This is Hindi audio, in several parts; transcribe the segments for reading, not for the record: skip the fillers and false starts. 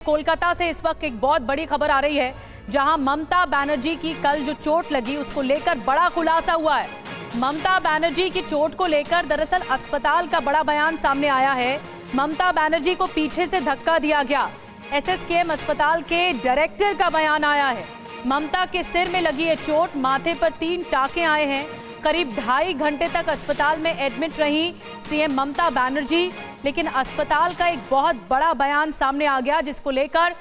कोलकाता से इस वक्त एक बहुत बड़ी खबर आ रही है, जहां ममता बनर्जी की कल जो चोट लगी उसको लेकर बड़ा खुलासा हुआ है। ममता बनर्जी की चोट को लेकर दरअसल अस्पताल का बड़ा बयान सामने आया है। ममता बनर्जी को पीछे से धक्का दिया गया। एसएसकेएम अस्पताल के डायरेक्टर का बयान आया है। ममता के सिर में लगी है चोट, माथे पर 3 टाँके आए हैं। करीब 2.5 घंटे तक अस्पताल में एडमिट रही सीएम ममता बनर्जी, लेकिन अस्पताल का एक बहुत बड़ा बयान सामने आ गया, जिसको लेकर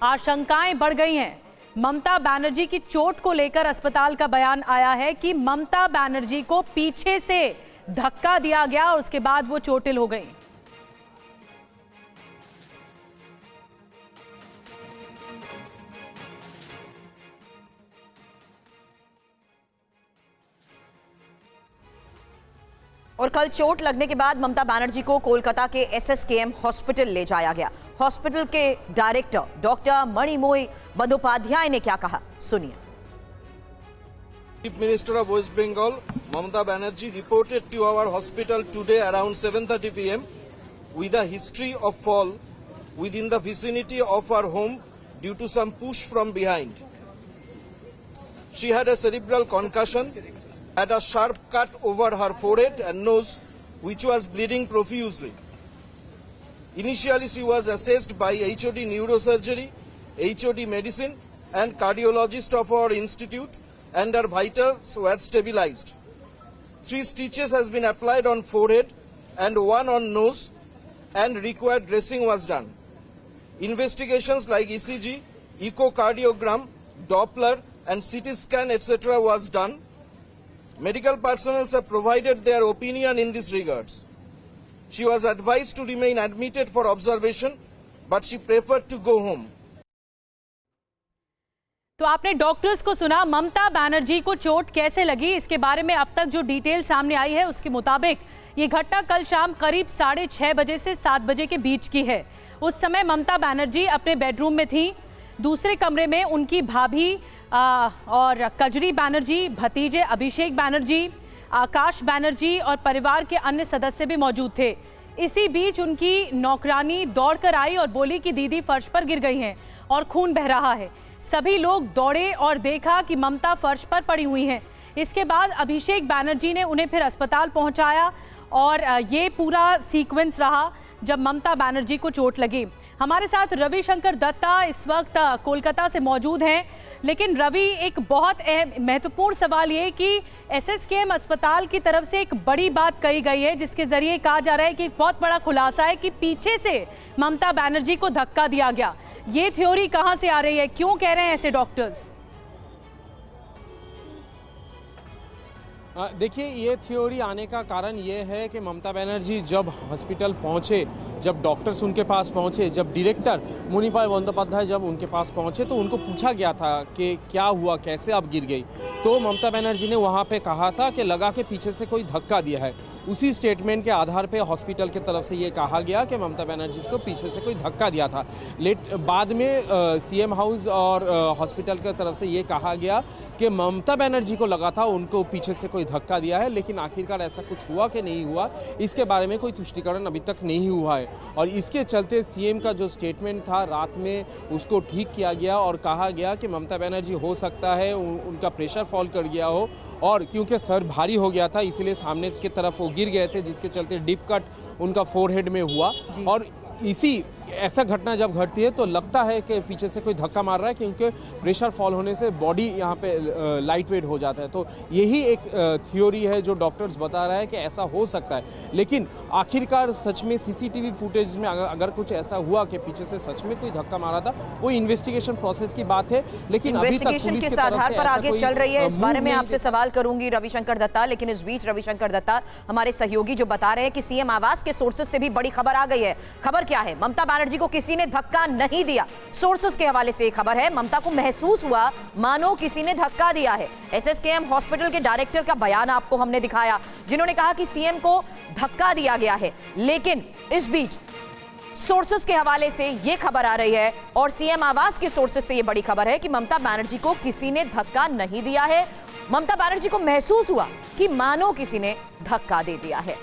आशंकाएं बढ़ गई हैं। ममता बनर्जी की चोट को लेकर अस्पताल का बयान आया है कि ममता बनर्जी को पीछे से धक्का दिया गया और उसके बाद वो चोटिल हो गई। और कल चोट लगने के बाद ममता बनर्जी को कोलकाता के एसएसकेएम हॉस्पिटल ले जाया गया। हॉस्पिटल के डायरेक्टर डॉक्टर मणिमोई बंदोपाध्याय ने क्या कहा, सुनिए। Chief Minister of West Bengal, Mamata Banerjee, reported to our hospital today around 7:30 p.m. with a history of fall within the vicinity of our home due to some push from behind. She had a cerebral concussion, had a sharp cut over her forehead and nose, which was bleeding profusely. Initially, she was assessed by HOD Neurosurgery, HOD Medicine and cardiologist of our institute, and her vitals were stabilized. 3 stitches has been applied on forehead and 1 on nose, and required dressing was done. Investigations like ECG, echocardiogram, Doppler and CT scan etc. was done. Medical personnel have provided their opinion in this regards. She was advised to remain admitted for observation, but she preferred to go home. तो आपने डॉक्टर्स को सुना। ममता बनर्जी को चोट कैसे लगी, इसके बारे में अब तक जो डिटेल सामने आई है उसके मुताबिक ये घटना कल शाम करीब 6:30 बजे से 7 बजे के बीच की है। उस समय ममता बनर्जी अपने बेडरूम में थी। दूसरे कमरे में उनकी भाभी और कजरी बनर्जी, भतीजे अभिषेक बनर्जी, आकाश बनर्जी और परिवार के अन्य सदस्य भी मौजूद थे। इसी बीच उनकी नौकरानी दौड़कर आई और बोली कि दीदी फर्श पर गिर गई हैं और खून बह रहा है। सभी लोग दौड़े और देखा कि ममता फर्श पर पड़ी हुई हैं। इसके बाद अभिषेक बनर्जी ने उन्हें फिर अस्पताल पहुंचाया और ये पूरा सीक्वेंस रहा जब ममता बनर्जी को चोट लगी। हमारे साथ रविशंकर दत्ता इस वक्त कोलकाता से मौजूद हैं। लेकिन रवि, एक बहुत महत्वपूर्ण सवाल ये कि एसएसकेएम अस्पताल की तरफ से एक बड़ी बात कही गई है, जिसके जरिए कहा जा रहा है कि एक बहुत बड़ा खुलासा है कि पीछे से ममता बनर्जी को धक्का दिया गया। ये थ्योरी कहां से आ रही है, क्यों कह रहे हैं ऐसे डॉक्टर्स? देखिए, ये थ्योरी आने का कारण ये है कि ममता बनर्जी जब हॉस्पिटल पहुंचे, जब डॉक्टर्स उनके पास पहुंचे, जब डायरेक्टर मणिमोई बंदोपाध्याय जब उनके पास पहुंचे तो उनको पूछा गया था कि क्या हुआ, कैसे आप गिर गई। तो ममता बनर्जी ने वहां पे कहा था कि लगा के पीछे से कोई धक्का दिया है। उसी स्टेटमेंट के आधार पे हॉस्पिटल की तरफ से ये कहा गया कि ममता बनर्जी को पीछे से कोई धक्का दिया था। बाद में सीएम हाउस और हॉस्पिटल की तरफ से ये कहा गया कि ममता बनर्जी को लगा था उनको पीछे से कोई धक्का दिया है, लेकिन आखिरकार ऐसा कुछ हुआ कि नहीं हुआ, इसके बारे में कोई तुष्टिकरण अभी तक नहीं हुआ है। और इसके चलते सीएम का जो स्टेटमेंट था रात में, उसको ठीक किया गया और कहा गया कि ममता बनर्जी हो सकता है उनका प्रेशर फॉल कर गया हो, और क्योंकि सर भारी हो गया था इसलिए सामने की तरफ वो गिर गए थे, जिसके चलते डीप कट उनका फोरहेड में हुआ। और इसी ऐसा घटना जब घटती है तो लगता है कि पीछे से कोई धक्का मार रहा है, क्योंकि प्रेशर फॉल होने से बॉडी यहाँ पे लाइट वेट हो जाता है। तो यही एक थ्योरी है जो डॉक्टर्स बता रहा है कि ऐसा हो सकता है। लेकिन आखिरकार सच में सीसीटीवी फुटेज में अगर कुछ ऐसा हुआ कि पीछे से सच में कोई धक्का मारा था, वो इन्वेस्टिगेशन प्रोसेस की बात है। लेकिन इन्वेस्टिगेशन किस आधार पर आगे चल रही है, इस बारे में आपसे सवाल करूंगी रविशंकर दत्ता। लेकिन इस बीच रविशंकर दत्ता, हमारे सहयोगी जो बता रहे हैं कि सीएम आवास के सोर्सेज से भी बड़ी खबर आ गई है। खबर क्या है? ममता बनर्जी को किसी ने धक्का नहीं दिया। सोर्सेस के हवाले से खबर है, ममता को महसूस हुआ मानो किसी ने धक्का दिया है। एसएसकेएम हॉस्पिटल के डायरेक्टर का बयान आपको हमने दिखाया, जिन्होंने कहा कि सीएम को धक्का दिया गया है। लेकिन इस बीच सोर्सेस के हवाले से यह खबर आ रही है और सीएम आवास के सोर्सेस से यह बड़ी खबर है कि ममता बनर्जी को किसी ने धक्का नहीं दिया है। ममता बनर्जी को महसूस हुआ कि मानो किसी ने धक्का दे दिया है।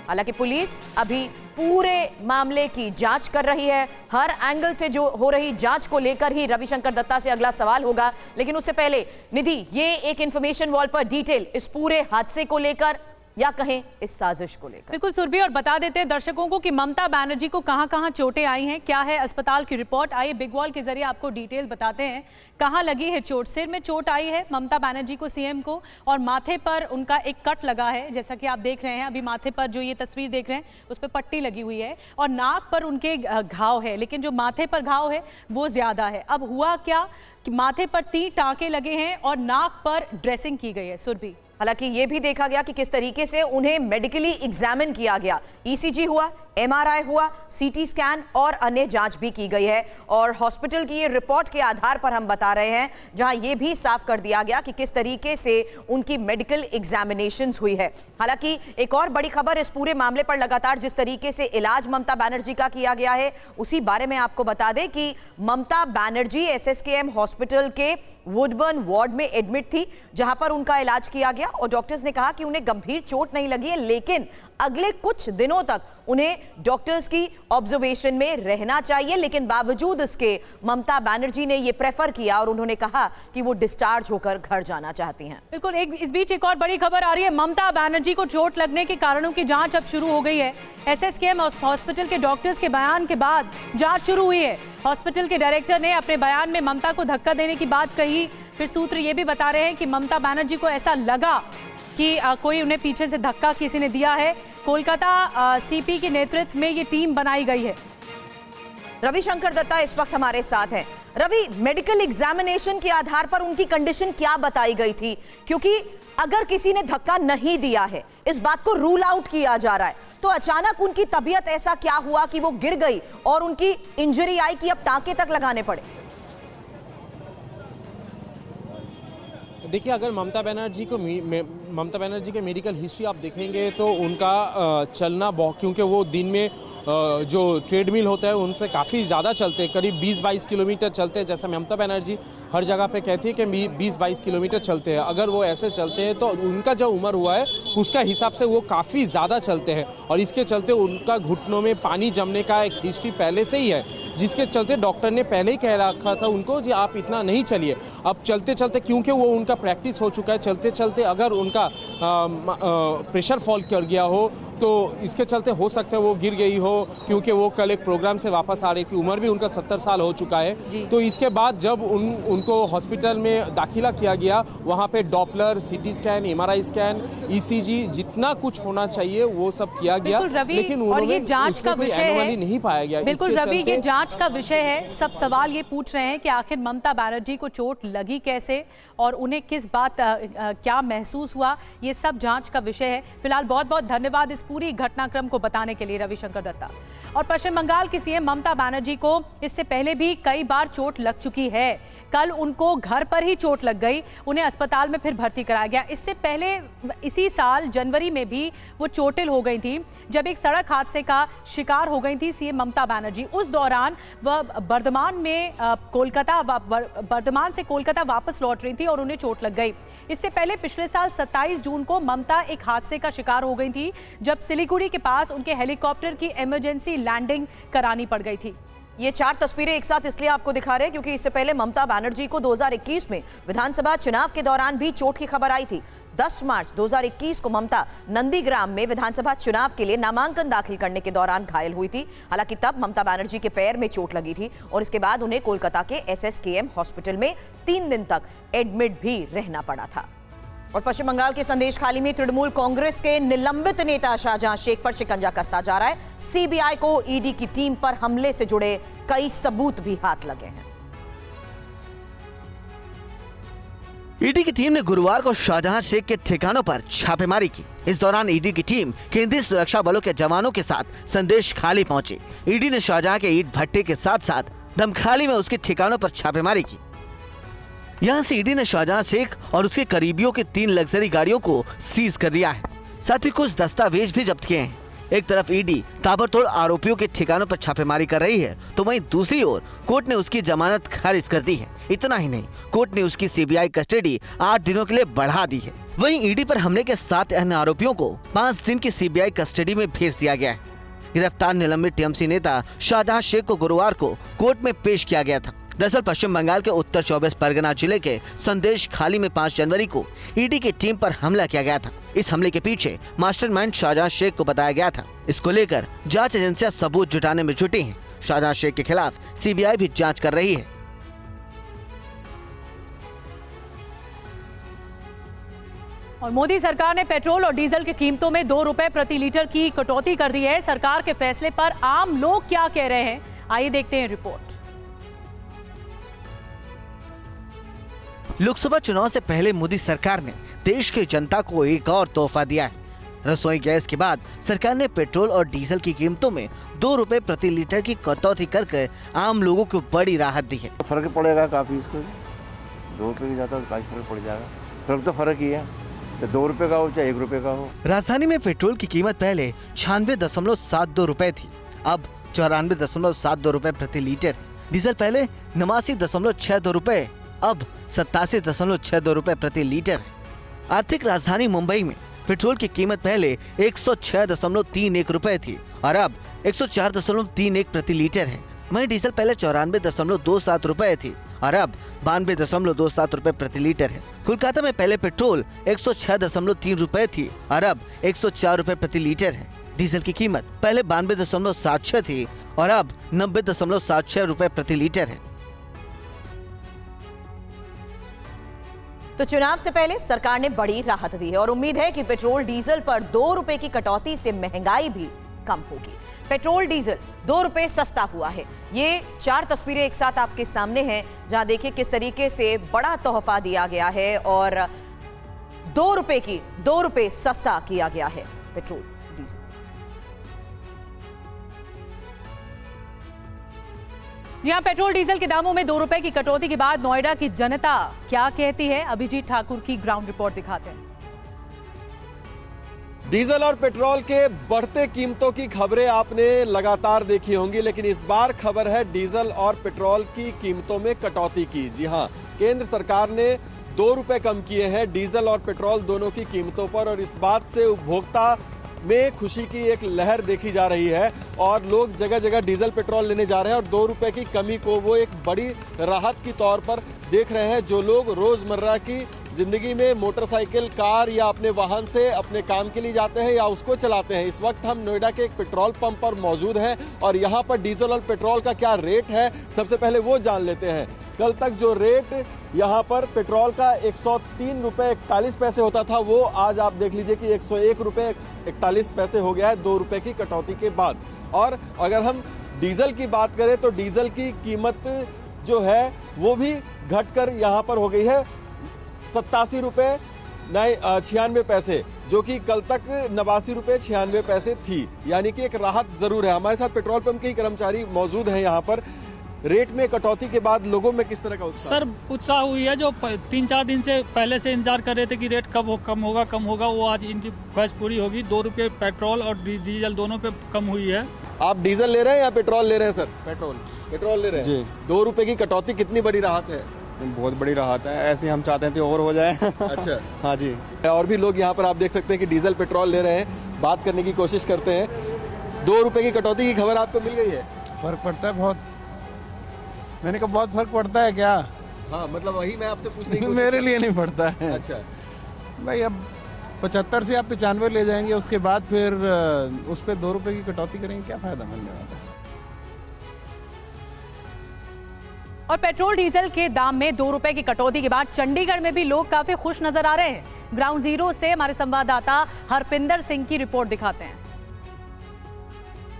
हालांकि पुलिस अभी पूरे मामले की जांच कर रही है। हर एंगल से जो हो रही जांच को लेकर ही रविशंकर दत्ता से अगला सवाल होगा। लेकिन उससे पहले निधि, ये एक इंफॉर्मेशन वॉल पर डिटेल इस पूरे हादसे को लेकर या कहें इस साजिश को लेकर। बिल्कुल सुरभि, और बता देते हैं दर्शकों को कि ममता बनर्जी को कहां-कहां चोटें आई हैं, क्या है अस्पताल की रिपोर्ट। आइए बिग वॉल के जरिए आपको डिटेल बताते हैं कहां लगी है चोट। सिर में चोट आई है ममता बनर्जी को, सीएम को, और माथे पर उनका एक कट लगा है, जैसा कि आप देख रहे हैं। अभी माथे पर जो ये तस्वीर देख रहे हैं उस पर पट्टी लगी हुई है और नाक पर उनके घाव है, लेकिन जो माथे पर घाव है वो ज्यादा है। अब हुआ क्या कि माथे पर 3 टांके लगे हैं और नाक पर ड्रेसिंग की गई है। सुरभि, हालांकि यह भी देखा गया कि किस तरीके से उन्हें मेडिकली एग्जामिन किया गया। ईसीजी हुआ, एमआरआई हुआ, सीटी स्कैन और अन्य जांच भी की गई है। और हॉस्पिटल की ये रिपोर्ट के आधार पर हम बता रहे हैं, जहां ये भी साफ कर दिया गया कि किस तरीके से उनकी मेडिकल एग्जामिनेशंस हुई है। हालांकि एक और बड़ी खबर इस पूरे मामले पर, लगातार जिस तरीके से इलाज ममता बनर्जी का किया गया है उसी बारे में आपको बता दें कि ममता बनर्जी एसएसकेएम हॉस्पिटल के वुडबर्न वार्ड में एडमिट थी, जहां पर उनका इलाज किया गया और डॉक्टर्स ने कहा कि उन्हें गंभीर चोट नहीं लगी है, लेकिन अगले कुछ दिनों तक उन्हें डॉक्टर्स की ऑब्जर्वेशन में रहना चाहिए। लेकिन बावजूद इसके ममता बनर्जी ने यह प्रेफर किया और उन्होंने कहा कि वो डिस्चार्ज होकर घर जाना चाहती हैं। बिल्कुल, इस बीच एक और बड़ी खबर आ रही है। ममता बनर्जी को चोट लगने के कारणों की जांच अब शुरू हो गई है। एसएसकेएम हॉस्पिटल के डॉक्टर्स के बयान के बाद जांच शुरू हुई है। हॉस्पिटल के डायरेक्टर ने अपने बयान में ममता को धक्का देने की बात कही। फिर सूत्र ये भी बता रहे हैं कि ममता बनर्जी को ऐसा लगा कि कोई उन्हें पीछे से धक्का किसी ने दिया है। कोलकाता सीपी के नेतृत्व में ये टीम बनाई गई है। रविशंकर दत्ता इस वक्त हमारे साथ हैं। रवि, मेडिकल एग्जामिनेशन के आधार पर उनकी कंडीशन क्या बताई गई थी? क्योंकि अगर किसी ने धक्का नहीं दिया है, इस बात को रूल आउट किया जा रहा है, तो अचानक उनकी तबीयत ऐसा क्या हुआ कि वो गिर गई और उनकी इंजरी आई कि अब टांके तक लगाने पड़े? देखिए, अगर ममता बनर्जी के मेडिकल हिस्ट्री आप देखेंगे तो उनका चलना बहुत, क्योंकि वो दिन में जो ट्रेडमिल होता है उनसे काफ़ी ज़्यादा चलते हैं, करीब 20-22 किलोमीटर चलते हैं। जैसे ममता बनर्जी हर जगह पे कहती है कि 20-22 किलोमीटर चलते हैं। अगर वो ऐसे चलते हैं तो उनका जो उम्र हुआ है उसका हिसाब से वो काफ़ी ज़्यादा चलते हैं और इसके चलते उनका घुटनों में पानी जमने का एक हिस्ट्री पहले से ही है, जिसके चलते डॉक्टर ने पहले ही कह रखा था उनको कि आप इतना नहीं चलिए। अब चलते चलते, क्योंकि वो उनका प्रैक्टिस हो चुका है, चलते चलते अगर उनका प्रेशर फॉल कर गया हो तो इसके चलते हो सकता है वो गिर गई हो, क्योंकि वो कल एक प्रोग्राम से वापस आ रही थी। उम्र भी उनका 70 साल हो चुका है। तो इसके बाद जब उनको हॉस्पिटल में दाखिला किया गया, वहाँ पे Doppler, CT scan, MRI scan, ECG, जितना कुछ होना चाहिए वो सब किया गया, लेकिन उन्होंने जांच का विषय है, नहीं पाया गया। बिल्कुल रवि, ये जांच का विषय है। सब सवाल ये पूछ रहे हैं कि आखिर ममता बनर्जी को चोट लगी कैसे और उन्हें किस बात क्या महसूस हुआ, ये सब जांच का विषय है। फिलहाल बहुत बहुत धन्यवाद इस पूरी घटनाक्रम को बताने के लिए रविशंकर दत्ता। और पश्चिम बंगाल की सीएम ममता बनर्जी को इससे पहले भी कई बार चोट लग चुकी है। कल उनको घर पर ही चोट लग गई, उन्हें अस्पताल में फिर भर्ती कराया गया। इससे पहले इसी साल जनवरी में भी वो चोटिल हो गई थी, जब एक सड़क हादसे का शिकार हो गई थी सीएम ममता बनर्जी। उस दौरान वह बर्धमान से कोलकाता वापस लौट रही थी और उन्हें चोट लग गई। इससे पहले पिछले साल 27 जून को ममता एक हादसे का शिकार हो गई थी, जब सिलीगुड़ी के पास उनके हेलीकॉप्टर की इमरजेंसी लैंडिंग करानी पड़ गई थी। ये 4 तस्वीरें एक साथ इसलिए आपको दिखा रहे हैं क्योंकि इससे पहले ममता बनर्जी को 2021 में विधानसभा चुनाव के दौरान भी चोट की खबर आई थी। 10 मार्च 2021 को ममता नंदीग्राम में विधानसभा चुनाव के लिए नामांकन दाखिल करने के दौरान घायल हुई थी। हालांकि तब ममता बनर्जी के पैर में चोट लगी थी और इसके बाद उन्हें कोलकाता के एसएसकेएम हॉस्पिटल में 3 दिन तक एडमिट भी रहना पड़ा था। और पश्चिम बंगाल के संदेशखाली में तृणमूल कांग्रेस के निलंबित नेता शाहजहां शेख पर शिकंजा कसता जा रहा है। सीबीआई को ईडी की टीम पर हमले से जुड़े कई सबूत भी हाथ लगे हैं। ईडी की टीम ने गुरुवार को शाहजहां शेख के ठिकानों पर छापेमारी की। इस दौरान ईडी की टीम केंद्रीय सुरक्षा बलों के जवानों के साथ संदेशखाली पहुंची। ईडी ने शाहजहां के ईंट भट्टे के साथ साथ दमखाली में उसके ठिकानों पर छापेमारी की। यहाँ से ईडी ने शाहजहां शेख और उसके करीबियों की 3 लग्जरी गाड़ियों को सीज कर लिया है। साथ ही कुछ दस्तावेज भी जब्त किए हैं। एक तरफ ईडी ताबड़तोड़ आरोपियों के ठिकानों पर छापेमारी कर रही है, तो वहीं दूसरी ओर कोर्ट ने उसकी जमानत खारिज कर दी है। इतना ही नहीं, कोर्ट ने उसकी सीबीआई कस्टडी 8 दिनों के लिए बढ़ा दी है। वहीं ईडी पर हमले के 7 अन्य आरोपियों को 5 दिन की सीबीआई कस्टडी में भेज दिया गया है। गिरफ्तार निलंबित टीएमसी नेता शाहजहां शेख को गुरुवार को कोर्ट में पेश किया गया था। दरअसल पश्चिम बंगाल के उत्तर 24 परगना जिले के संदेश खाली में 5 जनवरी को ईडी की टीम पर हमला किया गया था। इस हमले के पीछे मास्टरमाइंड शाहजहां शेख को बताया गया था। इसको लेकर जांच एजेंसियां सबूत जुटाने में जुटी हैं। शाहजहां शेख के खिलाफ सीबीआई भी जांच कर रही है। और मोदी सरकार ने पेट्रोल और डीजल की कीमतों में 2 रुपए प्रति लीटर की कटौती कर दी है। सरकार के फैसले पर आम लोग क्या कह रहे हैं, आइए देखते हैं रिपोर्ट। लोकसभा चुनाव से पहले मोदी सरकार ने देश की जनता को एक और तोहफा दिया है। रसोई गैस के बाद सरकार ने पेट्रोल और डीजल की कीमतों में 2 रुपए प्रति लीटर की कटौती करके आम लोगों को बड़ी राहत दी है। फर्क पड़ेगा काफी, इसको 2 रुपए की जाता है तो काफी फर्क पड़ जाएगा। फर्क तो फर्क ही है, चाहे 2 रुपए का हो चाहे 1 रुपए का हो। राजधानी में पेट्रोल की कीमत पहले 96.72 रुपए थी, अब 94.72 रुपए प्रति लीटर। डीजल पहले 89.62 रुपए, अब 87.62 रुपए प्रति लीटर है। आर्थिक राजधानी मुंबई में पेट्रोल की कीमत पहले 106.31 रुपए थी और अब 104.31 प्रति लीटर है। वहीं डीजल पहले 94.27 रुपए थी और अब 92.27 रुपए प्रति लीटर है। कोलकाता में पहले पेट्रोल 106.3 रुपए थी और अब 104 रुपए प्रति लीटर है। डीजल की कीमत पहले 92.76 थी और अब 90.76 रुपए प्रति लीटर है। तो चुनाव से पहले सरकार ने बड़ी राहत दी है और उम्मीद है कि पेट्रोल डीजल पर 2 रुपए की कटौती से महंगाई भी कम होगी। पेट्रोल डीजल 2 रुपए सस्ता हुआ है। ये 4 तस्वीरें एक साथ आपके सामने हैं, जहां देखिए किस तरीके से बड़ा तोहफा दिया गया है और 2 रुपए सस्ता किया गया है पेट्रोल डीजल। जी हां, पेट्रोल डीजल के दामों में 2 रुपए की कटौती के बाद नोएडा की जनता क्या कहती है, अभिजीत ठाकुर की ग्राउंड रिपोर्ट दिखाते हैं। डीजल और पेट्रोल के बढ़ते कीमतों की खबरें आपने लगातार देखी होंगी, लेकिन इस बार खबर है डीजल और पेट्रोल की कीमतों में कटौती की। जी हां, केंद्र सरकार ने 2 रुपए कम किए हैं डीजल और पेट्रोल दोनों की कीमतों पर और इस बात से उपभोक्ता में खुशी की एक लहर देखी जा रही है और लोग जगह जगह डीजल पेट्रोल लेने जा रहे हैं और 2 रुपए की कमी को वो एक बड़ी राहत की तौर पर देख रहे हैं। जो लोग रोजमर्रा की जिंदगी में मोटरसाइकिल, कार या अपने वाहन से अपने काम के लिए जाते हैं या उसको चलाते हैं। इस वक्त हम नोएडा के एक पेट्रोल पंप पर मौजूद हैं और यहाँ पर डीजल और पेट्रोल का क्या रेट है सबसे पहले वो जान लेते हैं। कल तक जो रेट यहाँ पर पेट्रोल का 103 रुपए 41 पैसे होता था, वो आज आप देख लीजिए कि 101 रुपए 41 पैसे हो गया है 2 रुपए की कटौती के बाद। और अगर हम डीजल की बात करें तो डीजल की कीमत जो है वो भी घटकर यहाँ पर हो गई है 87 रुपए 96 पैसे, जो कि कल तक 89 रुपए 96 पैसे थी। यानी कि एक राहत जरूर है। हमारे साथ पेट्रोल पंप के ही कर्मचारी मौजूद हैं यहाँ पर। रेट में कटौती के बाद लोगों में किस तरह का उत्साह? सर, उत्साह हुई है। जो 3-4 दिन से पहले से इंतजार कर रहे थे कि रेट कब कम होगा, वो आज इनकी ख्वाहिश पूरी होगी। 2 रुपये पेट्रोल और डीजल दोनों पे कम हुई है। आप डीजल ले रहे हैं या पेट्रोल ले रहे हैं? सर, पेट्रोल ले रहे हैं जी। 2 रुपए की कटौती कितनी बड़ी राहत है? बहुत बड़ी राहत है। ऐसे हम चाहते हैं तो और हो जाए। अच्छा। हाँ जी। और भी लोग यहाँ पर आप देख सकते हैं कि डीजल पेट्रोल ले रहे हैं, बात करने की कोशिश करते हैं। 2 रुपए की कटौती की खबर आपको मिल गई है? फर्क पड़ता है बहुत। मैंने कहा बहुत फर्क पड़ता है क्या? हाँ, मतलब वही मैं आपसे पूछने की मेरे लिए नहीं पड़ता है। अच्छा भाई, अब 75 से आप 95 ले जाएंगे, उसके बाद फिर उस पर 2 रुपए की कटौती करेंगे, क्या फायदा मिलने वाला है? और पेट्रोल डीजल के दाम में 2 रुपए की कटौती के बाद चंडीगढ़ में भी लोग काफी खुश नजर आ रहे हैं। ग्राउंड जीरो से हमारे संवाददाता हरपिंदर सिंह की रिपोर्ट दिखाते हैं।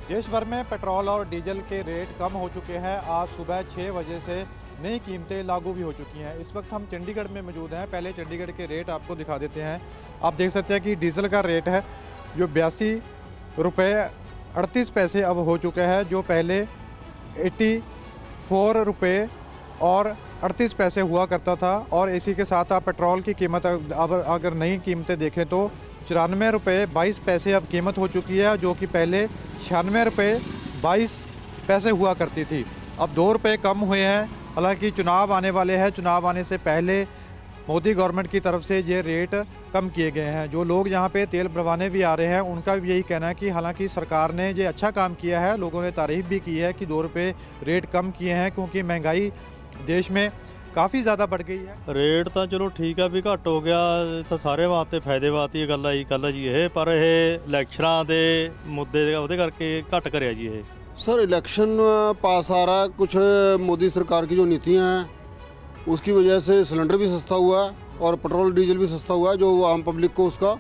देश भर में पेट्रोल और डीजल के रेट कम हो चुके हैं। आज सुबह 6 बजे से नई कीमतें लागू भी हो चुकी हैं। इस वक्त हम चंडीगढ़ में मौजूद हैं। पहले चंडीगढ़ के रेट आपको दिखा देते हैं। आप देख सकते हैं कि डीजल का रेट है जो 82 रुपये 38 पैसे अब हो चुका है, जो पहले 84 रुपये और 38 पैसे हुआ करता था। और इसी के साथ आप पेट्रोल की कीमत अब अगर नई कीमतें देखें तो 94 रुपये 22 पैसे अब कीमत हो चुकी है, जो कि पहले 96 रुपये 22 पैसे हुआ करती थी। अब 2 रुपये कम हुए हैं। हालांकि चुनाव आने वाले हैं, चुनाव आने से पहले मोदी गवर्नमेंट की तरफ से ये रेट कम किए गए हैं। जो लोग यहाँ पे तेल भरवाने भी आ रहे हैं उनका भी यही कहना है कि हालांकि सरकार ने ये अच्छा काम किया है, लोगों ने तारीफ भी की है कि 2 रुपये रेट कम किए हैं, क्योंकि महंगाई देश में काफ़ी ज़्यादा बढ़ गई है। ਰੇਟ ਤਾਂ ਚਲੋ ਠੀਕ ਆ ਵੀ ਘੱਟ ਹੋ ਗਿਆ, ਤਾਂ ਸਾਰੇ ਵਾਸਤੇ ਫਾਇਦੇ ਵਾਸਤੇ ਇਹ ਗੱਲ ਆਈ ਜੀ ਇਹ, ਪਰ ਇਹ ਇਲੈਕਸ਼ਨਾਂ ਦੇ ਮੁੱਦੇ ਉਹਦੇ ਕਰਕੇ ਘੱਟ ਕਰਿਆ ਜੀ ਇਹ। सर इलेक्शन पास आ रहा है, कुछ मोदी सरकार की जो नीतियां हैं उसकी वजह से सिलेंडर भी सस्ता हुआ है और पेट्रोल डीजल भी सस्ता हुआ है, जो आम पब्लिक को उसका।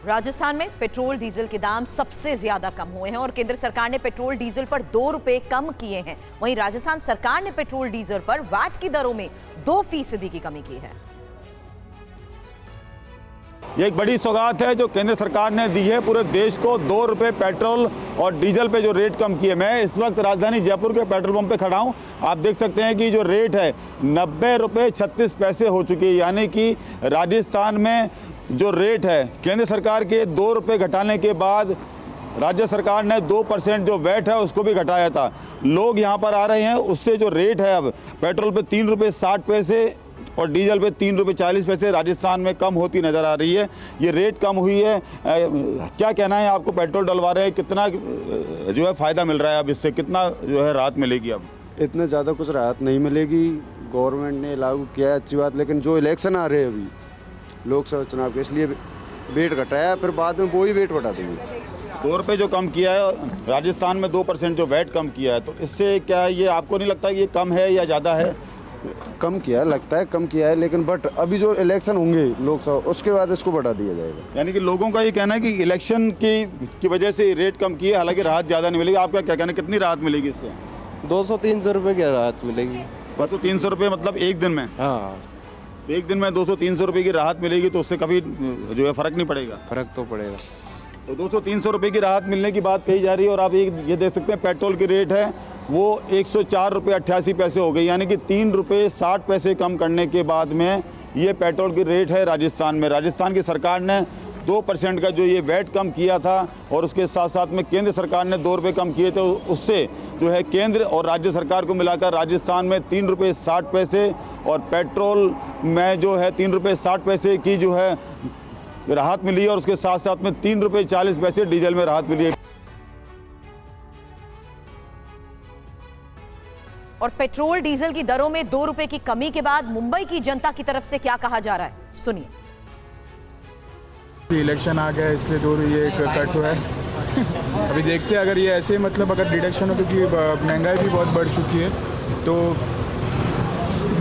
राजस्थान में पेट्रोल डीजल के दाम सबसे ज्यादा कम हुए हैं और केंद्र सरकार ने पेट्रोल डीजल पर 2 रुपए कम किए हैं। वहीं राजस्थान सरकार ने पेट्रोल डीजल पर वैट की दरों में 2% की कमी की है। ये एक बड़ी सौगात है जो केंद्र सरकार ने दी है पूरे देश को। 2 रुपये पेट्रोल और डीजल पे जो रेट कम किए। मैं इस वक्त राजधानी जयपुर के पेट्रोल पंप पे खड़ा हूँ। आप देख सकते हैं कि जो रेट है 90 रुपये 36 पैसे हो चुकी है, यानी कि राजस्थान में जो रेट है केंद्र सरकार के 2 रुपये घटाने के बाद राज्य सरकार ने 2% जो वैट है उसको भी घटाया था। लोग यहाँ पर आ रहे हैं, उससे जो रेट है अब पेट्रोल पे 3 रुपये 60 पैसे और डीजल पे 3 रुपये 40 पैसे राजस्थान में कम होती नज़र आ रही है। ये रेट कम हुई है। क्या कहना है आपको, पेट्रोल डलवा रहे हैं, कितना जो है फ़ायदा मिल रहा है, अब इससे कितना जो है राहत मिलेगी? अब इतने ज़्यादा कुछ राहत नहीं मिलेगी, गवर्नमेंट ने लागू किया है अच्छी बात, लेकिन जो इलेक्शन आ रहे हैं अभी लोकसभा चुनाव के, इसलिए वेट घटाया, फिर बाद में वो ही वेट बढ़ा देंगे। 2 रुपये जो कम किया है राजस्थान में, 2% जो वैट कम किया है, तो इससे क्या ये आपको नहीं लगता कि ये कम है या ज़्यादा है? कम किया है, लगता है कम किया है, लेकिन बट अभी जो इलेक्शन होंगे लोकसभा, उसके बाद इसको बढ़ा दिया जाएगा। यानी कि लोगों का ये कहना है कि इलेक्शन की वजह से रेट कम किए, हालांकि राहत ज़्यादा नहीं मिलेगी। आपका क्या कहना है, कितनी राहत मिलेगी इससे? 200-300 रुपये की राहत मिलेगी। तो 300 रुपये मतलब एक दिन में? हाँ, एक दिन में 200-300 रुपये की राहत मिलेगी, तो उससे कभी जो है फ़र्क नहीं पड़ेगा? फर्क तो पड़ेगा। तो 200-300 रुपये की राहत मिलने की बात कही जा रही है। और आप ये देख सकते हैं पेट्रोल की रेट है वो 104 रुपये 88 पैसे हो गई, यानी कि 3 रुपये 60 पैसे कम करने के बाद में ये पेट्रोल की रेट है राजस्थान में। राजस्थान की सरकार ने 2% का जो ये वैट कम किया था और उसके साथ साथ में केंद्र सरकार ने 2 रुपये कम किए थे, उससे जो है केंद्र और राज्य सरकार को मिलाकर राजस्थान में 3 रुपये 60 पैसे और पेट्रोल में जो है 3 रुपये 60 पैसे की जो है राहत मिली है और उसके साथ साथ में 3 रुपये 40 पैसे डीजल में राहत मिली है। और पेट्रोल डीजल की दरों में 2 रुपए की कमी के बाद मुंबई की जनता की तरफ से क्या कहा जा रहा है, सुनिए। इलेक्शन आ गया इसलिए ये एक कट हुआ है। अभी देखते हैं अगर ये ऐसे मतलब अगर डिडक्शन हो, क्योंकि महंगाई भी बहुत बढ़ चुकी है, तो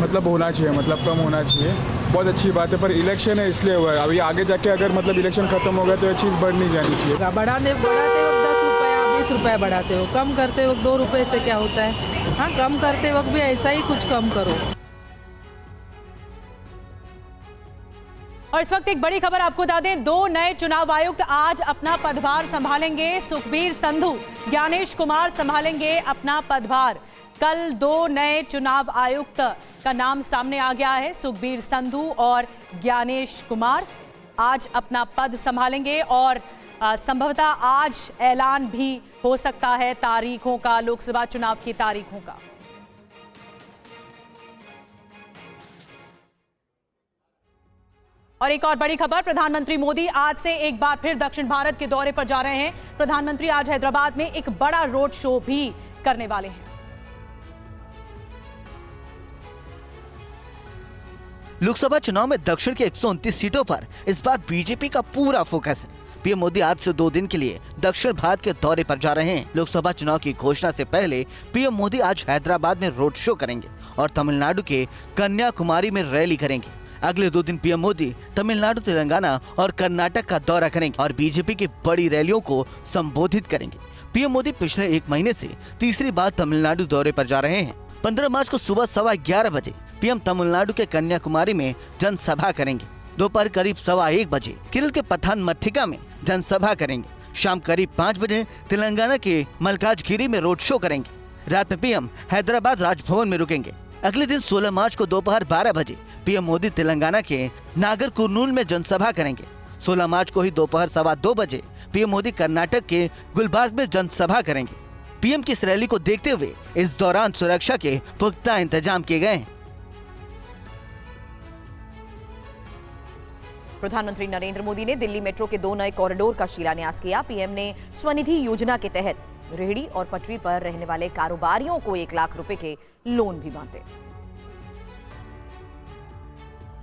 मतलब होना चाहिए, मतलब कम होना चाहिए, बहुत अच्छी बात है। पर इलेक्शन है इसलिए हुआ है। अभी आगे जाके अगर मतलब इलेक्शन खत्म हो गया तो ये चीज़ बढ़ नहीं जानी चाहिए। बढ़ाते वक्त 10 रुपये 20 रुपये बढ़ाते हो, कम करते वक्त 2 रुपये से क्या होता है? हाँ, कम करते वक्त भी ऐसा ही कुछ कम करो। और इस वक्त एक बड़ी खबर आपको बता दें, 2 नए चुनाव आयुक्त आज अपना पदभार संभालेंगे। सुखबीर संधू, ज्ञानेश कुमार संभालेंगे अपना पदभार। कल 2 नए चुनाव आयुक्त का नाम सामने आ गया है। सुखबीर संधू और ज्ञानेश कुमार आज अपना पद संभालेंगे और संभवतः आज ऐलान भी हो सकता है तारीखों का, लोकसभा चुनाव की तारीखों का। और एक और बड़ी खबर, प्रधानमंत्री मोदी आज से एक बार फिर दक्षिण भारत के दौरे पर जा रहे हैं। प्रधानमंत्री आज हैदराबाद में एक बड़ा रोड शो भी करने वाले हैं। लोकसभा चुनाव में दक्षिण के 129 सीटों पर इस बार बीजेपी का पूरा फोकस है। पीएम मोदी आज से 2 दिन के लिए दक्षिण भारत के दौरे पर जा रहे हैं। लोकसभा चुनाव की घोषणा से पहले पीएम मोदी आज हैदराबाद में रोड शो करेंगे और तमिलनाडु के कन्याकुमारी में रैली करेंगे। अगले 2 दिन पीएम मोदी तमिलनाडु, तेलंगाना और कर्नाटक का दौरा करेंगे और बीजेपी की बड़ी रैलियों को संबोधित करेंगे। पीएम मोदी पिछले 1 महीने से तीसरी बार तमिलनाडु दौरे पर जा रहे हैं। 15 मार्च को सुबह 11:15 बजे पीएम तमिलनाडु के कन्याकुमारी में जनसभा करेंगे। दोपहर करीब 1:15 बजे केरल के पथानमथिट्टा में जनसभा करेंगे। शाम करीब 5 बजे तेलंगाना के मलकाजगिरी में रोड शो करेंगे। रात में पीएम हैदराबाद राजभवन में रुकेंगे। अगले दिन 16 मार्च को दोपहर 12 बजे पीएम मोदी तेलंगाना के नागर कुर्नूल में जनसभा करेंगे। 16 मार्च को ही दोपहर 2:15 बजे पीएम मोदी कर्नाटक के गुलबर्ग में जनसभा करेंगे। पीएम की इस रैली को देखते हुए इस दौरान सुरक्षा के पुख्ता इंतजाम किए गए हैं। प्रधानमंत्री नरेंद्र मोदी ने दिल्ली मेट्रो के 2 नए कॉरिडोर का शिलान्यास किया। पीएम ने स्वनिधि योजना के तहत रेहड़ी और पटरी पर रहने वाले कारोबारियों को 1 लाख रुपए के लोन भी बांटे।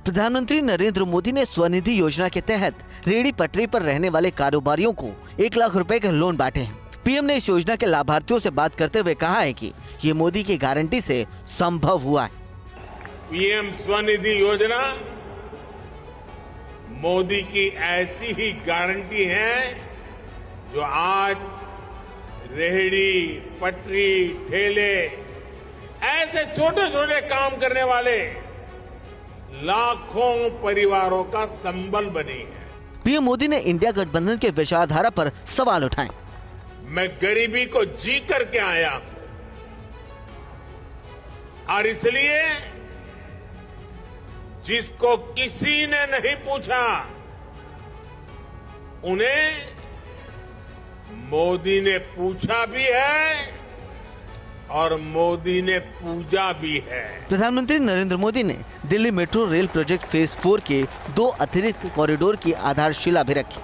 प्रधानमंत्री नरेंद्र मोदी ने स्वनिधि योजना के तहत रेहड़ी पटरी पर रहने वाले कारोबारियों को 1 लाख रुपए के लोन बांटे हैं। पीएम ने इस योजना के लाभार्थियों से बात करते हुए कहा है कि ये मोदी की गारंटी से संभव हुआ है। पीएम स्वनिधि योजना मोदी की ऐसी ही गारंटी है जो आज रेहड़ी, पटरी, ठेले ऐसे छोटे छोटे काम करने वाले लाखों परिवारों का संबल बनी है। पीएम मोदी ने इंडिया गठबंधन के विचारधारा पर सवाल उठाए। मैं गरीबी को जी करके आया हूं और इसलिए जिसको किसी ने नहीं पूछा उन्हें मोदी ने पूछा भी है और मोदी ने पूजा भी है। प्रधानमंत्री नरेंद्र मोदी ने Delhi metro rail project phase 4 के 2 अतिरिक्त कॉरिडोर की आधारशिला भी रखी।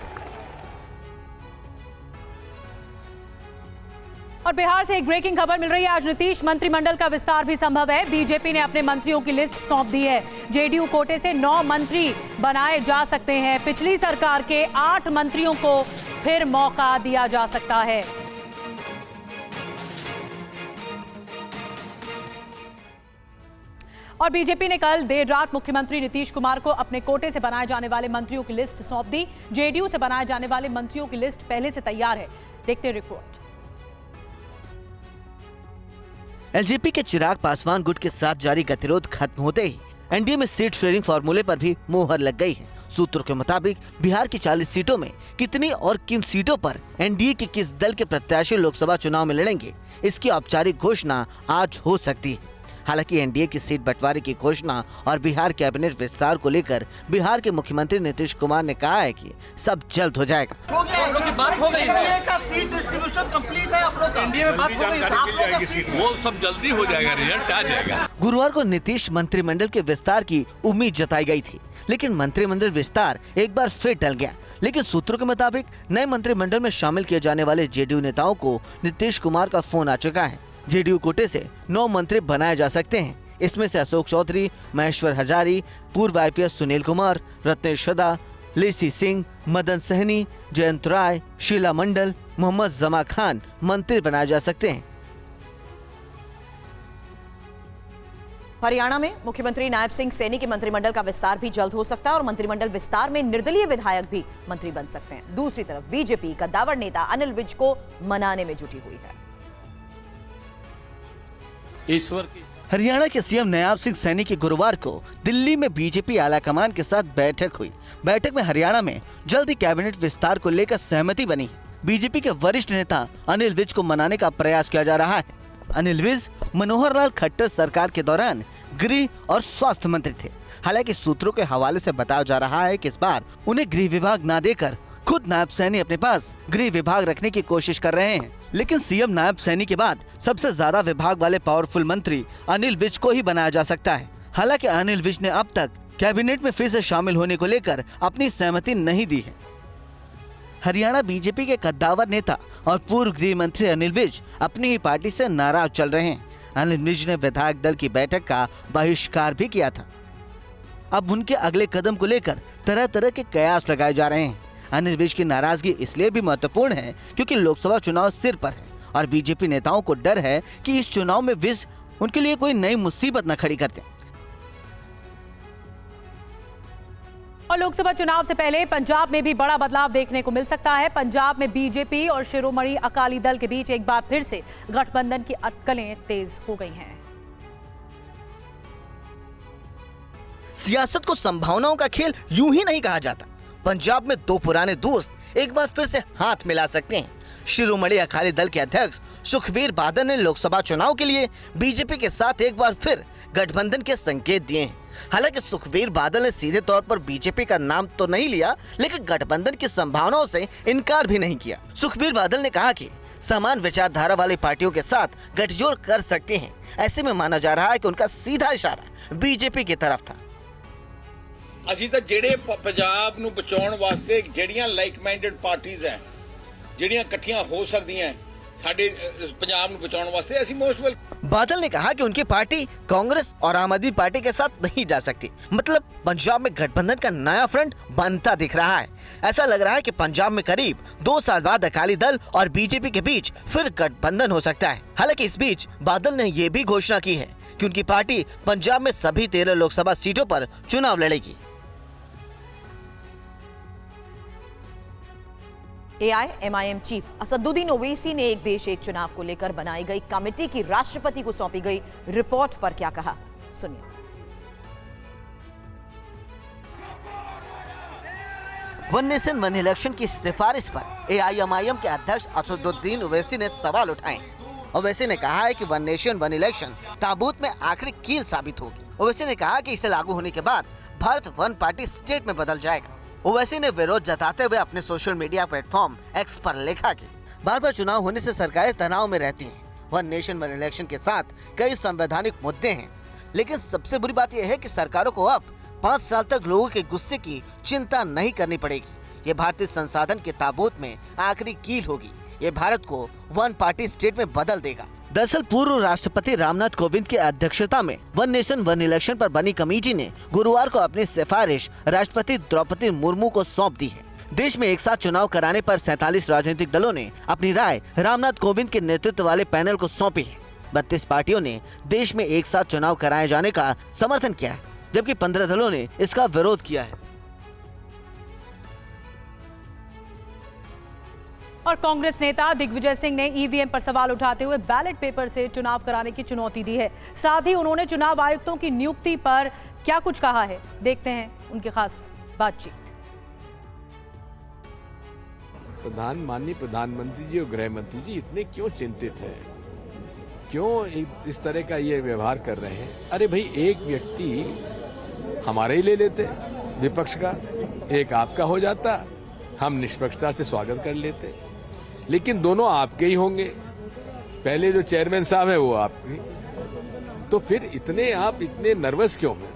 और बिहार से एक ब्रेकिंग खबर मिल रही है। आज नीतीश मंत्रिमंडल का विस्तार भी संभव है। बीजेपी ने अपने मंत्रियों की लिस्ट सौंप दी है। जेडीयू कोटे से 9 मंत्री बनाए जा सकते हैं। पिछली सरकार के 8 मंत्रियों को फिर मौका दिया जा सकता है। और बीजेपी ने कल देर रात मुख्यमंत्री नीतीश कुमार को अपने कोटे से बनाए जाने वाले मंत्रियों की लिस्ट सौंप दी। जेडीयू से बनाए जाने वाले मंत्रियों की लिस्ट पहले से तैयार है। देखते हैं रिपोर्ट। एलजेपी के चिराग पासवान गुट के साथ जारी गतिरोध खत्म होते ही एनडीए में सीट शेयरिंग फॉर्मूले पर भी मोहर लग गई है। सूत्रों के मुताबिक बिहार की 40 सीटों में कितनी और किन सीटों पर एनडीए के किस दल के प्रत्याशी लोकसभा चुनाव में लड़ेंगे, इसकी औपचारिक घोषणा आज हो सकती है। हालांकि एनडीए की सीट बंटवारे की घोषणा और बिहार कैबिनेट विस्तार को लेकर बिहार के मुख्यमंत्री नीतीश कुमार ने कहा है कि सब जल्द हो जाएगा। बात हो गई का सीट डिस्ट्रीब्यूशन कंप्लीट है। आप लोग एनडीए में बात हो गई, वो सब जल्दी हो जाएगा, रिजल्ट आ जाएगा। गुरुवार को नीतीश मंत्रिमंडल के विस्तार की उम्मीद जताई गई थी, लेकिन मंत्रिमंडल विस्तार एक बार फिर टल गया। लेकिन सूत्रों के मुताबिक नए मंत्रिमंडल में शामिल किए जाने वाले जेडीयू नेताओं को नीतीश कुमार का फोन आ चुका है। जेडीयू कोटे से 9 मंत्री बनाए जा सकते हैं। इसमें से अशोक चौधरी, महेश्वर हजारी, पूर्व आईपीएस सुनील कुमार, रत्नेश सदा, लेसी सिंह, मदन सहनी, जयंत राय, शीला मंडल, मोहम्मद जमा खान मंत्री बनाए जा सकते हैं। हरियाणा में मुख्यमंत्री नायब सिंह सैनी के मंत्रिमंडल का विस्तार भी जल्द हो सकता है और मंत्रिमंडल विस्तार में निर्दलीय विधायक भी मंत्री बन सकते हैं। दूसरी तरफ बीजेपी कद्दावर नेता अनिल विज को मनाने में जुटी हुई है। ईश्वर की हरियाणा के सीएम नायब सिंह सैनी की गुरुवार को दिल्ली में बीजेपी आलाकमान के साथ बैठक हुई। बैठक में हरियाणा में जल्द ही कैबिनेट विस्तार को लेकर सहमति बनी। बीजेपी के वरिष्ठ नेता अनिल विज को मनाने का प्रयास किया जा रहा है। अनिल विज मनोहर लाल खट्टर सरकार के दौरान गृह और स्वास्थ्य मंत्री थे। हालांकि सूत्रों के हवाले से बताया जा रहा है कि इस बार उन्हें गृह विभाग न देकर खुद नायब सैनी अपने पास गृह विभाग रखने की कोशिश कर रहे हैं। लेकिन सीएम नायब सैनी के बाद सबसे ज्यादा विभाग वाले पावरफुल मंत्री अनिल विज को ही बनाया जा सकता है। हालांकि अनिल विज ने अब तक कैबिनेट में फिर से शामिल होने को लेकर अपनी सहमति नहीं दी है। हरियाणा बीजेपी के कद्दावर नेता और पूर्व गृह मंत्री अनिल विज अपनी ही पार्टी से नाराज चल रहे हैं। अनिल विज ने विधायक दल की बैठक का बहिष्कार भी किया था। अब उनके अगले कदम को लेकर तरह तरह के कयास लगाए जा रहे हैं। अनिल विज की नाराजगी इसलिए भी महत्वपूर्ण है क्योंकि लोकसभा चुनाव सिर पर है और बीजेपी नेताओं को डर है कि इस चुनाव में विज उनके लिए कोई नई मुसीबत न खड़ी करते। और लोकसभा चुनाव से पहले पंजाब में भी बड़ा बदलाव देखने को मिल सकता है। पंजाब में बीजेपी और शिरोमणि अकाली दल के बीच एक बार फिर से गठबंधन की अटकलें तेज हो गई हैं। सियासत को संभावनाओं का खेल यूं ही नहीं कहा जाता। पंजाब में 2 पुराने दोस्त एक बार फिर से हाथ मिला सकते हैं। शिरोमणि अकाली दल के अध्यक्ष सुखबीर बादल ने लोकसभा चुनाव के लिए बीजेपी के साथ एक बार फिर गठबंधन के संकेत दिए हैं। हालांकि सुखबीर बादल ने सीधे तौर पर बीजेपी का नाम तो नहीं लिया, लेकिन गठबंधन की संभावनाओं से इनकार भी नहीं किया। सुखबीर बादल ने कहा कि समान विचारधारा वाली पार्टियों के साथ गठजोड़ कर सकते हैं। ऐसे में माना जा रहा है कि उनका सीधा इशारा बीजेपी की तरफ था। ਅਸੀਂ ਤਾਂ ਜਿਹੜੇ ਪੰਜਾਬ ਨੂੰ ਬਚਾਉਣ ਵਾਸਤੇ ਜਿਹੜੀਆਂ ਲਾਈਕ ਮਾਈਂਡਡ ਪਾਰਟੀਆਂ ਹੈ ਜਿਹੜੀਆਂ ਇਕੱਠੀਆਂ ਹੋ ਸਕਦੀਆਂ ਸਾਡੇ ਪੰਜਾਬ ਨੂੰ ਬਚਾਉਣ ਵਾਸਤੇ ਅਸੀਂ ਮੋਸਟ ਵੈਲ। बादल ने कहा कि उनकी पार्टी कांग्रेस और आम आदमी पार्टी के साथ नहीं जा सकती। मतलब पंजाब में गठबंधन का नया फ्रंट बनता दिख रहा है। ऐसा लग रहा है कि पंजाब में करीब 2 साल बाद अकाली दल और बीजेपी के बीच फिर गठबंधन हो सकता है। हालांकि इस बीच बादल ने ये भी घोषणा की है कि उनकी पार्टी पंजाब में सभी 13 लोकसभा सीटों पर चुनाव लड़ेगी। AIMIM चीफ असदुद्दीन ओवैसी ने एक देश एक चुनाव को लेकर बनाई गई कमेटी की राष्ट्रपति को सौंपी गई रिपोर्ट पर क्या कहा, सुनिए। वन नेशन वन इलेक्शन की सिफारिश पर AIMIM के अध्यक्ष असदुद्दीन ओवैसी ने सवाल उठाए। ओवैसी ने कहा है कि वन नेशन वन इलेक्शन ताबूत में आखिरी कील साबित होगी। ओवैसी ने कहा कि इसे लागू होने के बाद भारत वन पार्टी स्टेट में बदल जाएगा। ओवैसी ने विरोध जताते हुए अपने सोशल मीडिया प्लेटफॉर्म एक्स पर लिखा कि बार बार चुनाव होने से सरकारें तनाव में रहती हैं। वन नेशन वन इलेक्शन के साथ कई संवैधानिक मुद्दे हैं, लेकिन सबसे बुरी बात यह है कि सरकारों को अब 5 साल तक लोगों के गुस्से की चिंता नहीं करनी पड़ेगी। ये भारतीय संसाधन के ताबूत में आखिरी कील होगी। ये भारत को वन पार्टी स्टेट में बदल देगा। दरअसल पूर्व राष्ट्रपति रामनाथ कोविंद की अध्यक्षता में वन नेशन वन इलेक्शन पर बनी कमेटी ने गुरुवार को अपनी सिफारिश राष्ट्रपति द्रौपदी मुर्मू को सौंप दी है। देश में एक साथ चुनाव कराने पर 47 राजनीतिक दलों ने अपनी राय रामनाथ कोविंद के नेतृत्व वाले पैनल को सौंपी है। 32 पार्टियों ने देश में एक साथ चुनाव कराए जाने का समर्थन किया है, जबकि 15 दलों ने इसका विरोध किया है। और कांग्रेस नेता दिग्विजय सिंह ने ईवीएम पर सवाल उठाते हुए बैलेट पेपर से चुनाव कराने की चुनौती दी है। साथ ही उन्होंने चुनाव आयुक्तों की नियुक्ति पर क्या कुछ कहा है, देखते हैं उनकी खास बातचीत। माननीय प्रधानमंत्री जी और गृह मंत्री जी इतने क्यों चिंतित हैं? क्यों इस तरह का ये व्यवहार कर रहे हैं? अरे भाई, एक व्यक्ति हमारे ही ले लेते विपक्ष का, एक आपका हो जाता, हम निष्पक्षता से स्वागत कर लेते, लेकिन दोनों आपके ही होंगे। पहले जो चेयरमैन साहब है वो आपके, तो फिर आप इतने नर्वस क्यों हैं?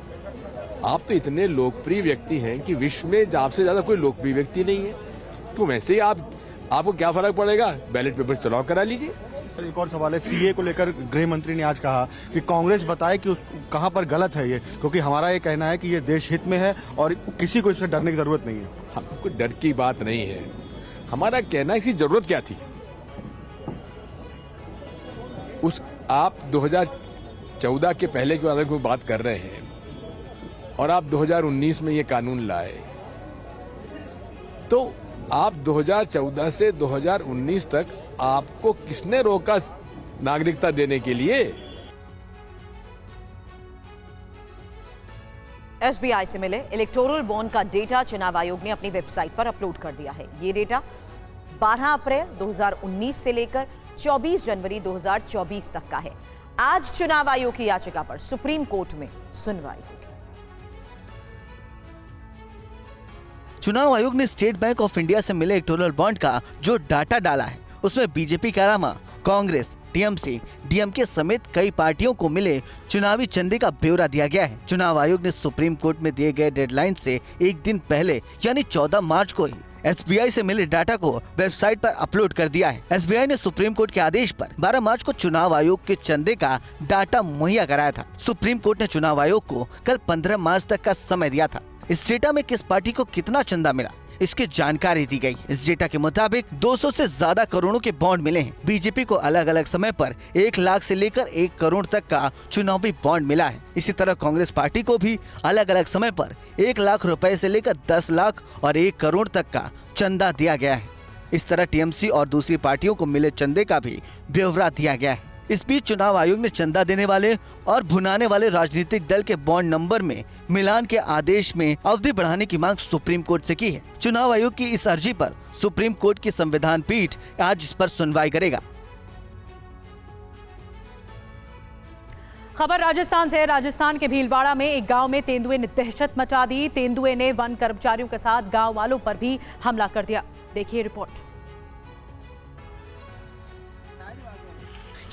आप तो इतने लोकप्रिय व्यक्ति हैं कि विश्व में आपसे ज्यादा कोई लोकप्रिय व्यक्ति नहीं है। तो वैसे ही आपको क्या फर्क पड़ेगा? बैलेट पेपर चुनाव करा लीजिए। एक और सवाल है, सीए को लेकर गृह मंत्री ने आज कहा कि कांग्रेस बताए कि कहां पर गलत है ये, क्योंकि हमारा ये कहना है कि ये देश हित में है और किसी को इससे डरने की जरूरत नहीं है। हमको डर की बात नहीं है, हमारा कहना इसकी जरूरत क्या थी? आप 2014 के पहले के बारे में बात कर रहे हैं और आप 2019 में ये कानून लाए, तो आप 2014 से 2019 तक आपको किसने रोका नागरिकता देने के लिए? एसबीआई से मिले इलेक्टोरल बॉन्ड का डेटा चुनाव आयोग ने अपनी वेबसाइट पर अपलोड कर दिया है। ये डेटा 12 अप्रैल 2019 से लेकर 24 जनवरी 2024 तक का है। आज चुनाव आयोग की याचिका पर सुप्रीम कोर्ट में सुनवाई होगी। चुनाव आयोग ने स्टेट बैंक ऑफ इंडिया से मिले इलेक्टोरल बॉन्ड का जो डाटा डाला है, उसमें बीजेपी के अलावा कांग्रेस, टीएमसी, डीएमके समेत कई पार्टियों को मिले चुनावी चंदे का ब्यौरा दिया गया है। चुनाव आयोग ने सुप्रीम कोर्ट में दिए गए डेडलाइन से एक दिन पहले यानी 14 मार्च को ही एसबीआई से मिले डाटा को वेबसाइट पर अपलोड कर दिया है। एसबीआई ने सुप्रीम कोर्ट के आदेश पर 12 मार्च को चुनाव आयोग के चंदे का डाटा मुहैया कराया था। सुप्रीम कोर्ट ने चुनाव आयोग को कल 15 मार्च तक का समय दिया था। इस डेटा में किस पार्टी को कितना चंदा मिला, इसकी जानकारी दी गई। इस डेटा के मुताबिक 200 से ज्यादा करोड़ों के बॉन्ड मिले हैं। बीजेपी को अलग अलग समय पर 1 लाख से लेकर 1 करोड़ तक का चुनावी बॉन्ड मिला है। इसी तरह कांग्रेस पार्टी को भी अलग अलग समय पर 1 लाख रुपए से लेकर 10 लाख और 1 करोड़ तक का चंदा दिया गया है। इस तरह टीएमसी और दूसरी पार्टियों को मिले चंदे का भी ब्यौरा दिया गया है। इस बीच चुनाव आयोग ने चंदा देने वाले और भुनाने वाले राजनीतिक दल के बॉन्ड नंबर में मिलान के आदेश में अवधि बढ़ाने की मांग सुप्रीम कोर्ट से की है। चुनाव आयोग की इस अर्जी पर सुप्रीम कोर्ट की संविधान पीठ आज इस पर सुनवाई करेगा। खबर राजस्थान से है। राजस्थान के भीलवाड़ा में एक गांव में तेंदुए ने दहशत मचा दी। तेंदुए ने वन कर्मचारियों के साथ गांव वालों पर भी हमला कर दिया। देखिए रिपोर्ट।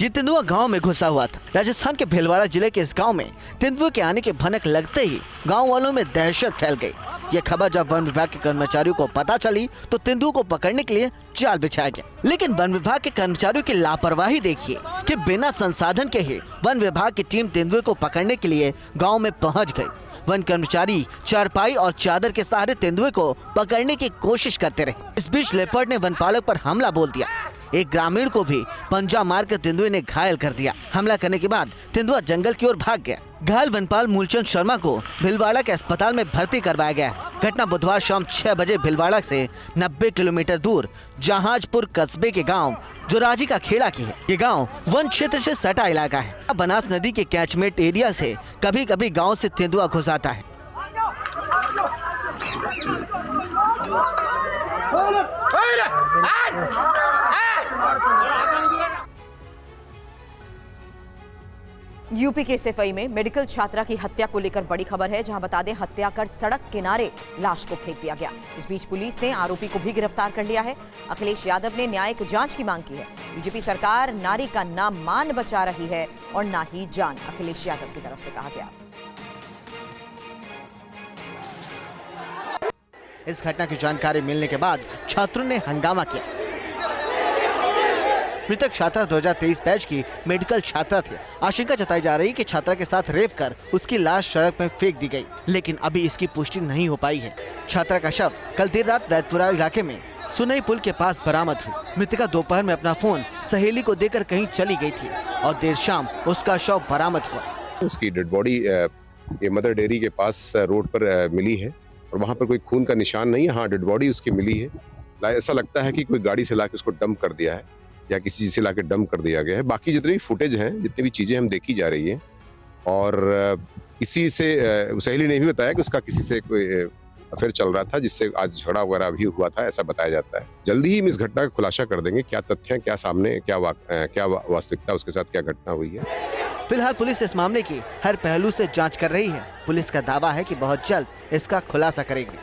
ये तेंदुआ गांव में घुसा हुआ था। राजस्थान के भीलवाड़ा जिले के इस गांव में तेंदुए के आने की भनक लगते ही गांव वालों में दहशत फैल गई। ये खबर जब वन विभाग के कर्मचारियों को पता चली तो तेंदुए को पकड़ने के लिए जाल बिछाया गया, लेकिन वन विभाग के कर्मचारियों की लापरवाही देखिए कि बिना संसाधन के ही वन विभाग की टीम तेंदुए को पकड़ने के लिए गाँव में पहुँच गयी। वन कर्मचारी चारपाई और चादर के सहारे तेंदुए को पकड़ने की कोशिश करते रहे। इस बीच लेपर्ड ने वनपालक पर हमला बोल दिया। एक ग्रामीण को भी पंजा मारकर तेंदुए ने घायल कर दिया। हमला करने के बाद तेंदुआ जंगल की ओर भाग गया। घायल वनपाल मूलचंद शर्मा को भीलवाड़ा के अस्पताल में भर्ती करवाया गया। घटना बुधवार शाम 6 बजे भीलवाड़ा से 90 किलोमीटर दूर जहाजपुर कस्बे के गांव जोराजी का खेड़ा की है। ये गांव वन क्षेत्र से सटा इलाका है। बनास नदी के कैचमेंट एरिया से कभी कभी गाँव से तेंदुआ घुस आता है। यूपी के एसएफआई में मेडिकल छात्रा की हत्या को लेकर बड़ी खबर है, जहां बता दें हत्या कर सड़क किनारे लाश को फेंक दिया गया। इस बीच पुलिस ने आरोपी को भी गिरफ्तार कर लिया है। अखिलेश यादव ने न्यायिक जांच की मांग की है। बीजेपी सरकार नारी का ना मान बचा रही है और ना ही जान, अखिलेश यादव की तरफ से कहा गया। इस घटना की जानकारी मिलने के बाद छात्रों ने हंगामा किया। मृतक छात्रा 2023 बैच की मेडिकल छात्रा थी। आशंका जताई जा रही कि छात्रा के साथ रेप कर उसकी लाश सड़क में फेंक दी गई, लेकिन अभी इसकी पुष्टि नहीं हो पाई है। छात्रा का शव कल देर रात वैदपुरा इलाके में सुनई पुल के पास बरामद हुई। मृतका दोपहर में अपना फोन सहेली को देकर कहीं चली गई थी और देर शाम उसका शव बरामद हुआ। उसकी डेड बॉडी ये मदर डेयरी के पास रोड पर मिली है और वहाँ पर कोई खून का निशान नहीं है। हाँ, डेड बॉडी उसकी मिली है। ऐसा लगता है कि कोई गाड़ी से लाके उसको डंप कर दिया है या किसी चीज से लाके डंप कर दिया गया है। बाकी जितनी भी फुटेज हैं, जितनी भी चीजें हम देखी जा रही हैं, और किसी से सहेली ने भी बताया कि उसका किसी से कोई अफेयर चल रहा था जिससे आज झगड़ा वगैरह भी हुआ था, ऐसा बताया जाता है। जल्दी ही हम इस घटना का खुलासा कर देंगे, क्या तथ्य हैं, क्या सामने, क्या वास्तविकता उसके साथ क्या घटना हुई है। फिलहाल पुलिस इस मामले की हर पहलू से जांच कर रही है। पुलिस का दावा है कि बहुत जल्द इसका खुलासा करेगी।